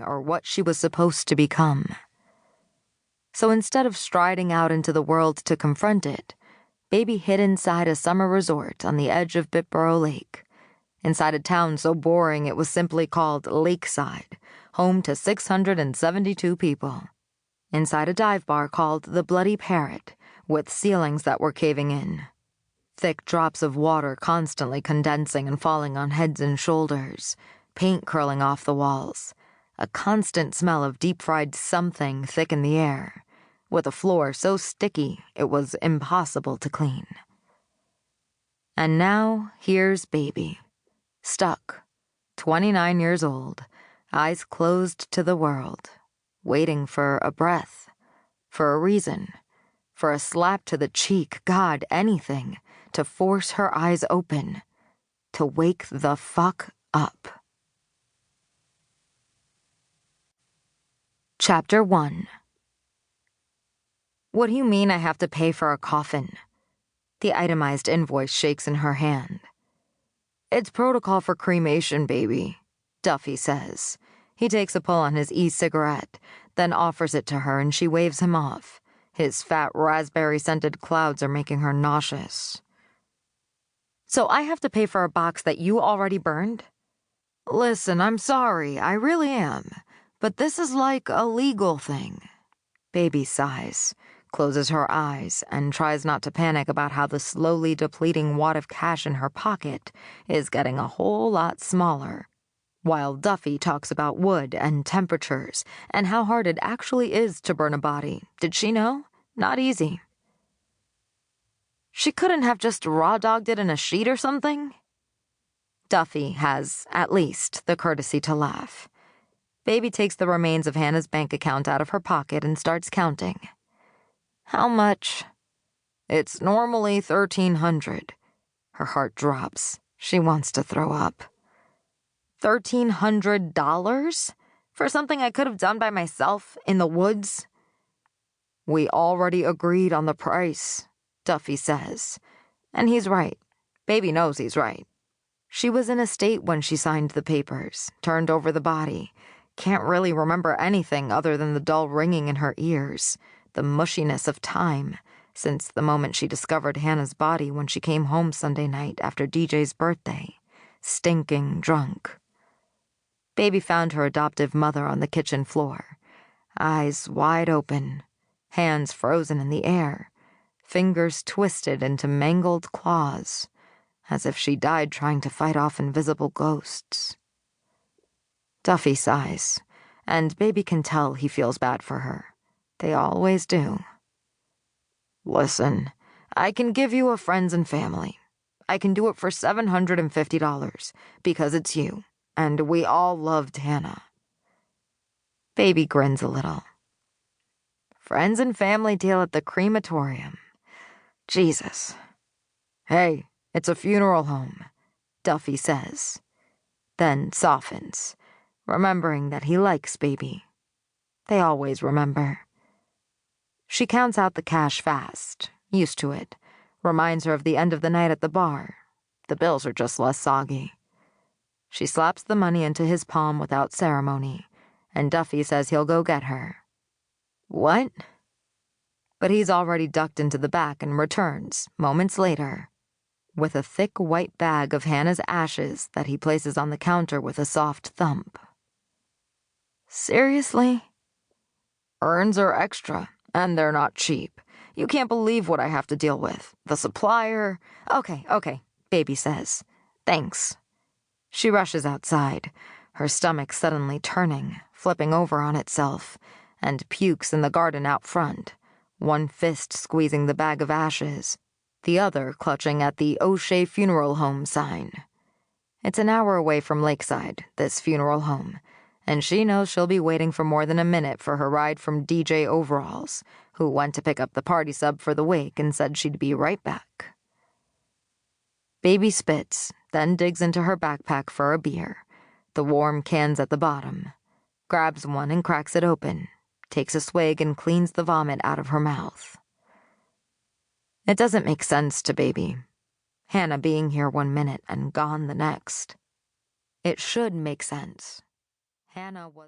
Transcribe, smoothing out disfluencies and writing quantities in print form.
or what she was supposed to become. So instead of striding out into the world to confront it, Baby hid inside a summer resort on the edge of Bitboro Lake, inside a town so boring it was simply called Lakeside, home to 672 people. Inside a dive bar called the Bloody Parrot, with ceilings that were caving in. Thick drops of water constantly condensing and falling on heads and shoulders, paint curling off the walls, a constant smell of deep-fried something thick in the air, with a floor so sticky it was impossible to clean. And now here's Baby, stuck, 29 years old, eyes closed to the world, waiting for a breath, for a reason, for a slap to the cheek, God, anything, to force her eyes open, to wake the fuck up. Chapter 1. What do you mean I have to pay for a coffin? The itemized invoice shakes in her hand. It's protocol for cremation, baby, Duffy says. He takes a pull on his e-cigarette, then offers it to her and she waves him off. His fat raspberry-scented clouds are making her nauseous. So I have to pay for a box that you already burned? Listen, I'm sorry, I really am. But this is like a legal thing. Baby sighs, closes her eyes, and tries not to panic about how the slowly depleting wad of cash in her pocket is getting a whole lot smaller, while Duffy talks about wood and temperatures and how hard it actually is to burn a body. Did she know? Not easy. She couldn't have just raw-dogged it in a sheet or something? Duffy has, at least, the courtesy to laugh. Baby takes the remains of Hannah's bank account out of her pocket and starts counting. How much? It's normally $1,300. Her heart drops. She wants to throw up. $1,300? For something I could have done by myself in the woods? We already agreed on the price, Duffy says. And he's right. Baby knows he's right. She was in a state when she signed the papers, turned over the body. Can't really remember anything other than the dull ringing in her ears, the mushiness of time, since the moment she discovered Hannah's body when she came home Sunday night after DJ's birthday, stinking drunk. Baby found her adoptive mother on the kitchen floor, eyes wide open, hands frozen in the air, fingers twisted into mangled claws, as if she died trying to fight off invisible ghosts. Duffy sighs, and Baby can tell he feels bad for her. They always do. Listen, I can give you a friends and family. I can do it for $750, because it's you, and we all loved Hannah. Baby grins a little. Friends and family deal at the crematorium. Jesus. Hey, it's a funeral home, Duffy says, then softens, remembering that he likes Baby. They always remember. She counts out the cash fast, used to it, reminds her of the end of the night at the bar. The bills are just less soggy. She slaps the money into his palm without ceremony, and Duffy says he'll go get her. What? But he's already ducked into the back and returns, moments later, with a thick white bag of Hannah's ashes that he places on the counter with a soft thump. Seriously? Urns are extra, and they're not cheap. You can't believe what I have to deal with. The supplier... Okay, Baby says. Thanks. She rushes outside, her stomach suddenly turning, flipping over on itself, and pukes in the garden out front, one fist squeezing the bag of ashes, the other clutching at the O'Shea Funeral Home sign. It's an hour away from Lakeside, this funeral home, and she knows she'll be waiting for more than a minute for her ride from DJ Overalls, who went to pick up the party sub for the wake and said she'd be right back. Baby spits, then digs into her backpack for a beer, the warm cans at the bottom, grabs one and cracks it open, takes a swig and cleans the vomit out of her mouth. It doesn't make sense to Baby, Hannah being here one minute and gone the next. It should make sense. Hannah was...